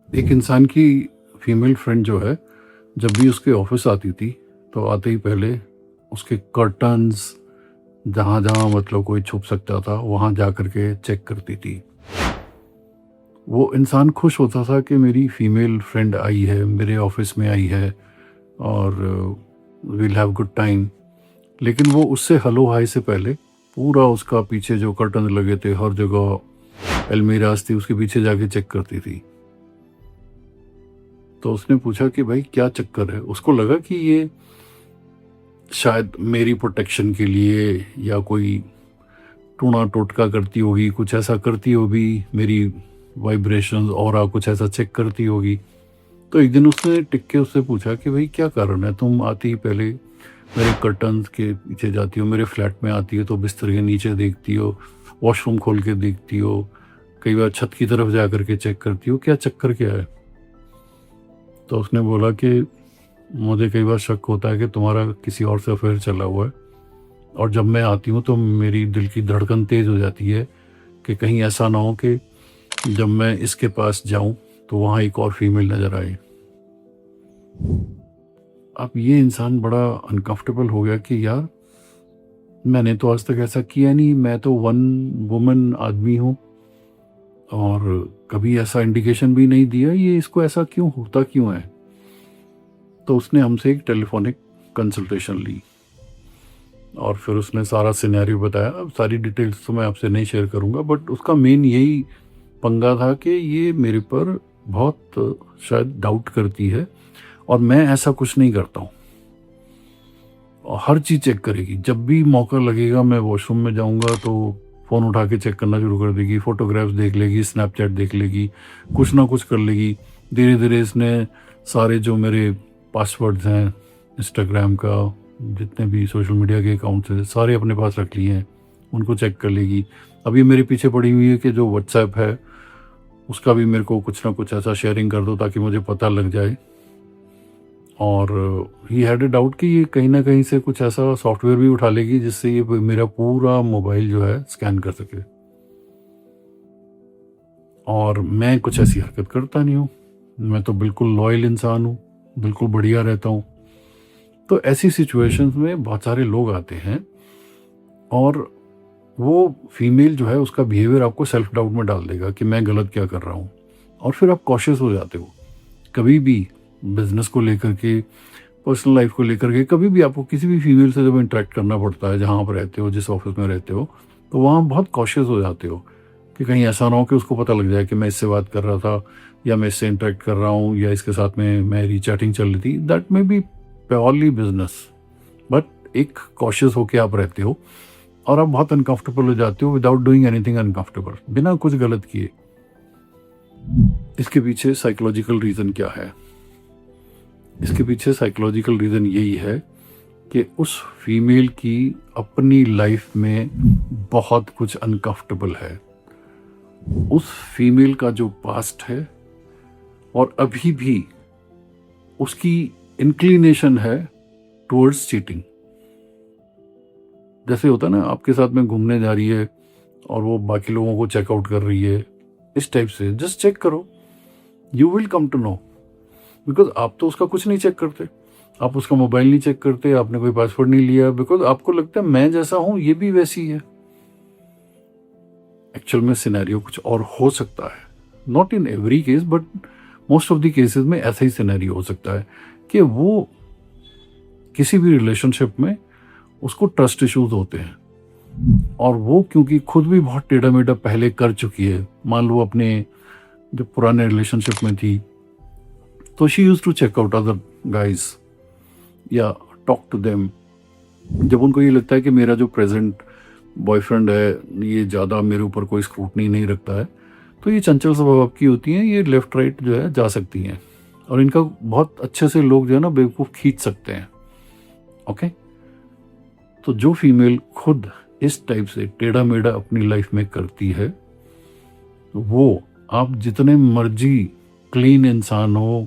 एक इंसान की फीमेल फ्रेंड जो है, जब भी उसके ऑफिस आती थी, तो आते ही पहले उसके कर्टन्स जहाँ-जहाँ मतलब कोई छुप सकता था, वहाँ जा कर के चेक करती थी। वो इंसान खुश होता था कि मेरी फीमेल फ्रेंड आई है, मेरे ऑफिस में आई है और we will have good time. लेकिन वो उससे हेलो हाय से पहले पूरा उसका पीछे जो कर्टन लगे थे, हर जगह अलमीराज थी, उसके पीछे जाके चेक करती थी। तो उसने पूछा कि भाई क्या चक्कर है? उसको लगा कि ये शायद मेरी प्रोटेक्शन के लिए या कोई टूना टोटका करती होगी, कुछ ऐसा करती होगी, मेरी वाइब्रेशंस ऑरा कुछ ऐसा चेक करती होगी। तो एक दिन उसने टिक के उससे पूछा कि भाई क्या कारण है, तुम आती ही पहले मेरे कर्टन्स के पीछे जाती हो, मेरे फ्लैट में आती हो तो बिस्तर के नीचे देखती हो, वॉशरूम खोल के देखती हो, कई बार छत की तरफ जा कर के चेक करती हो, क्या चक्कर क्या है? तो उसने बोला कि मुझे कई बार शक होता है कि तुम्हारा किसी और से अफेयर चला हुआ है, और जब मैं आती हूँ तो मेरी दिल की धड़कन तेज़ हो जाती है कि कहीं ऐसा ना हो कि जब मैं इसके पास जाऊं तो वहाँ एक और फीमेल नज़र आए। अब ये इंसान बड़ा अनकंफर्टेबल हो गया कि यार, मैंने तो आज तक ऐसा किया नहीं, मैं तो वन वुमन आदमी हूँ और कभी ऐसा इंडिकेशन भी नहीं दिया, ये इसको ऐसा क्यों होता क्यों है? तो उसने हमसे एक टेलीफोनिक कंसल्टेशन ली और फिर उसने सारा सिनेरियो बताया। अब सारी डिटेल्स तो मैं आपसे नहीं शेयर करूंगा, बट उसका मेन यही पंगा था कि ये मेरे पर बहुत शायद डाउट करती है और मैं ऐसा कुछ नहीं करता हूँ। और हर चीज़ चेक करेगी, जब भी मौका लगेगा मैं वॉशरूम में जाऊंगा तो फ़ोन उठा के चेक करना शुरू कर देगी, फ़ोटोग्राफ्स देख लेगी, स्नैपचैट देख लेगी, कुछ ना कुछ कर लेगी। धीरे धीरे इसने सारे जो मेरे पासवर्ड्स हैं इंस्टाग्राम का, जितने भी सोशल मीडिया के अकाउंट्स हैं, सारे अपने पास रख लिए हैं, उनको चेक कर लेगी। अब ये मेरे पीछे पड़ी हुई है कि जो व्हाट्सएप है उसका भी मेरे को कुछ ना कुछ ऐसा शेयरिंग कर दो ताकि मुझे पता लग जाए। और ही हैड ए डाउट कि ये कहीं ना कहीं से कुछ ऐसा सॉफ्टवेयर भी उठा लेगी जिससे ये मेरा पूरा मोबाइल जो है स्कैन कर सके। और मैं कुछ ऐसी हरकत करता नहीं हूँ, मैं तो बिल्कुल लॉयल इंसान हूँ, बिल्कुल बढ़िया रहता हूँ। तो ऐसी सिचुएशंस में बहुत सारे लोग आते हैं और वो फीमेल जो है उसका बिहेवियर आपको सेल्फ डाउट में डाल देगा कि मैं गलत क्या कर रहा हूँ, और फिर आप कॉशियस हो जाते हो। कभी भी बिजनेस को लेकर के, पर्सनल लाइफ को लेकर के, कभी भी आपको किसी भी फीमेल से जब इंटरेक्ट करना पड़ता है, जहाँ आप रहते हो, जिस ऑफिस में रहते हो, तो वहाँ बहुत कॉशियस हो जाते हो कि कहीं ऐसा ना हो कि उसको पता लग जाए कि मैं इससे बात कर रहा था या मैं इससे इंटरेक्ट कर रहा हूँ या इसके साथ में मेरी चैटिंग चल रही थी। That may be purely business, but एक कॉशियस होके आप रहते हो और आप बहुत अनकंफर्टेबल हो जाते हो विदाउट डूइंग एनीथिंग अनकंफर्टेबल, बिना कुछ गलत किए। इसके पीछे साइकोलॉजिकल रीज़न क्या है? इसके पीछे साइकोलॉजिकल रीज़न यही है कि उस फीमेल की अपनी लाइफ में बहुत कुछ अनकंफर्टेबल है। उस फीमेल का जो पास्ट है और अभी भी उसकी इंक्लिनेशन है टुवर्ड्स चीटिंग। जैसे होता है ना, आपके साथ में घूमने जा रही है और वो बाकी लोगों को चेकआउट कर रही है, इस टाइप से जस्ट चेक करो, you will come to know. Because आप तो उसका कुछ नहीं चेक करते, आप उसका मोबाइल नहीं चेक करते, आपने कोई पासवर्ड नहीं लिया, बिकॉज आपको लगता है मैं जैसा हूं ये भी वैसी है। एक्चुअल में सिनेरियो कुछ और हो सकता है, not in every case but most of the cases में ऐसा ही सिनेरियो हो सकता है कि वो किसी भी रिलेशनशिप में उसको ट्रस्ट इश्यूज होते हैं और वो क्योंकि खुद भी बहुत टेढ़ा मेढ़ा पहले कर चुकी है, मान लो अपने जो पुराने रिलेशनशिप में थी, तो she use to check out other guys या टॉक टू देम। जब उनको ये लगता है कि मेरा जो प्रेजेंट बॉयफ्रेंड है ये ज़्यादा मेरे ऊपर कोई स्क्रूटनी नहीं रखता है, तो ये चंचल स्वभाव की होती हैं, ये लेफ्ट राइट जो है जा सकती हैं और इनका बहुत अच्छे से लोग जो है ना बेवकूफ़ खींच सकते हैं। ओके, तो जो फीमेल खुद इस टाइप से टेढ़ा मेढ़ा अपनी लाइफ में करती है, तो वो आप जितने मर्जी क्लीन इंसान हो,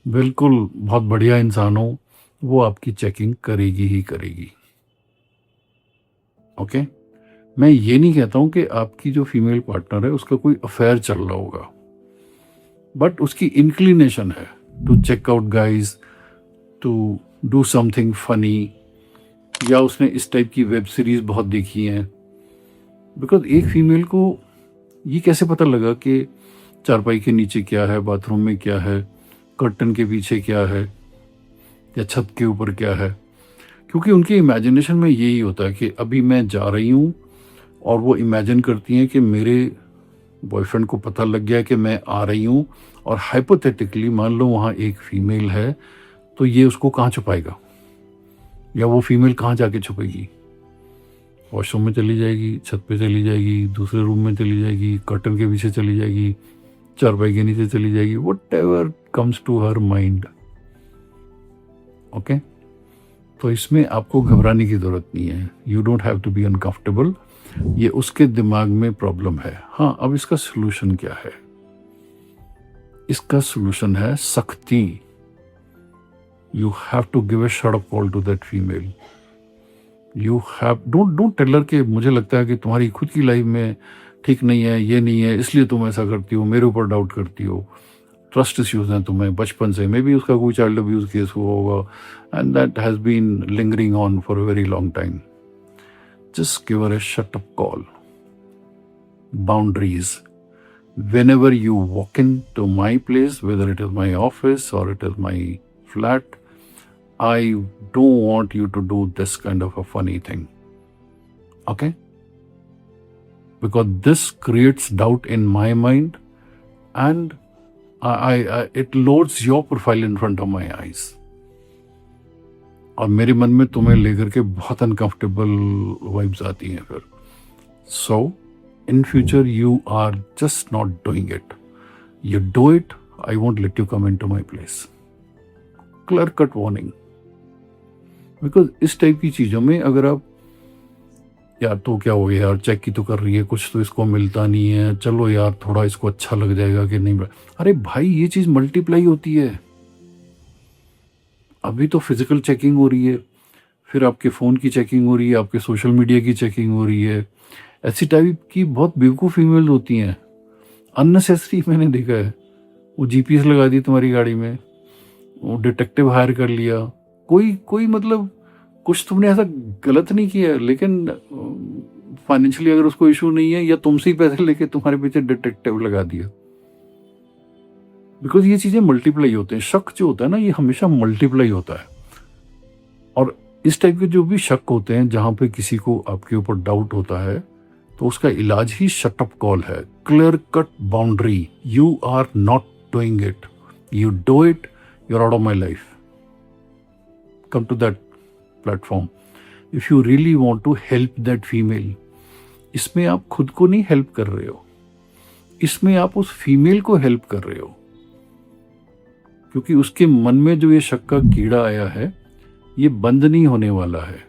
बिल्कुल बहुत बढ़िया इंसान हो, वो आपकी चेकिंग करेगी ही करेगी। ओके, मैं ये नहीं कहता हूं कि आपकी जो फीमेल पार्टनर है उसका कोई अफेयर चल रहा होगा, बट उसकी इंक्लिनेशन है to check out guys, to do something funny, या उसने इस टाइप की वेब सीरीज बहुत देखी हैं। बिकॉज एक फीमेल को ये कैसे पता लगा कि चारपाई के नीचे क्या है, बाथरूम में क्या है, कर्टन के पीछे क्या है, या छत के ऊपर क्या है? क्योंकि उनके इमेजिनेशन में यही होता है कि अभी मैं जा रही हूँ, और वो इमेजिन करती हैं कि मेरे बॉयफ्रेंड को पता लग गया कि मैं आ रही हूँ, और हाइपोथेटिकली मान लो वहाँ एक फीमेल है, तो ये उसको कहाँ छुपाएगा, या वो फीमेल कहाँ जाके छुपेगी? वॉशरूम में चली जाएगी, छत पे चली जाएगी, दूसरे रूम में चली जाएगी, कर्टन के पीछे चली जाएगी, चारपाई के नीचे चली जाएगी, whatever comes to her mind. Okay, तो इसमें आपको घबराने की जरूरत नहीं है। You don't have to be uncomfortable. ये उसके दिमाग में प्रॉब्लम है। हाँ, अब इसका सोल्यूशन क्या है? इसका सोल्यूशन है सख्ती। You have to give a shut up call to that female. You have don't tell her कि मुझे लगता है कि तुम्हारी खुद की लाइफ में ठीक नहीं है, ये नहीं है, इसलिए तुम ऐसा करती हो, मेरे ऊपर डाउट करती हो, ट्रस्ट इश्यूज हैं तुम्हें बचपन से, मे बी उसका कोई चाइल्ड अब्यूज केस हुआ होगा and that has been lingering on for a very long time. Just give her a shut up call. Boundaries. Whenever you walk into my place, whether it is my office or it is my flat, I don't want you to do this kind of a funny thing. Okay? Because this creates doubt in my mind, and it loads your profile in front of my eyes. और मेरे मन में तुम्हें लेकर के बहुत uncomfortable vibes आती हैं फिर। सो in future you are just not doing it. You do it, I won't let you come into my place. Clear cut warning. Because इस टाइप की चीज़ों में अगर आप, यार तो क्या हो गया यार, चेक की तो कर रही है, कुछ तो इसको मिलता नहीं है, चलो यार थोड़ा इसको अच्छा लग जाएगा कि नहीं। अरे भाई, ये चीज़ मल्टीप्लाई होती है। अभी तो फिजिकल चेकिंग हो रही है, फिर आपके फ़ोन की चेकिंग हो रही है, आपके सोशल मीडिया की चेकिंग हो रही है। ऐसी टाइप की बहुत बेवकूफ़ फीमेल होती हैं, अननेसेसरी। मैंने देखा है, वो जीपीएस लगा दी तुम्हारी गाड़ी में, वो डिटेक्टिव हायर कर लिया, कोई मतलब कुछ तुमने ऐसा गलत नहीं किया, लेकिन फाइनेंशियली अगर उसको इशू नहीं है, या तुमसे ही पैसे लेके तुम्हारे पीछे डिटेक्टिव लगा दिया। बिकॉज ये चीज़ें मल्टीप्लाई होते हैं। शक जो होता है ना, ये हमेशा मल्टीप्लाई होता है। और इस टाइप के जो भी शक होते हैं, जहाँ पे किसी को आपके ऊपर डाउट होता है, तो उसका इलाज ही शट अप कॉल है। Clear cut boundary. You are not doing it, you do it, you are out of my life. Come to that platform if you really want to help that female. इसमें आप खुद को नहीं help कर रहे हो, इसमें आप उस फीमेल को हेल्प कर रहे हो, क्योंकि उसके मन में जो ये शक का कीड़ा आया है, ये बंद नहीं होने वाला है।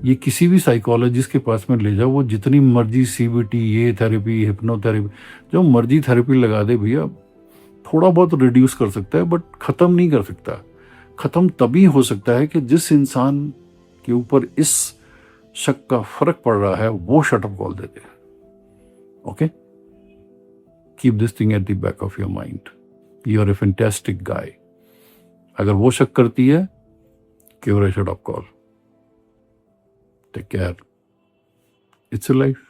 ये किसी भी साइकोलॉजिस्ट के पास में ले जाओ, वो जितनी मर्जी सीबीटी, ये थेरेपी, हिप्नोथेरेपी, जो मर्जी थेरेपी लगा दे भैया, थोड़ा बहुत रिड्यूस कर सकता है, बट ख़त्म नहीं कर सकता। ख़त्म तभी हो सकता है कि जिस इंसान के ऊपर इस शक का फर्क पड़ रहा है, वो शट अप कॉल दे दे। Okay, keep this thing at the back of your mind. You are a fantastic guy. अगर वो शक करती है, give her a shut up call. Take care. It's a life.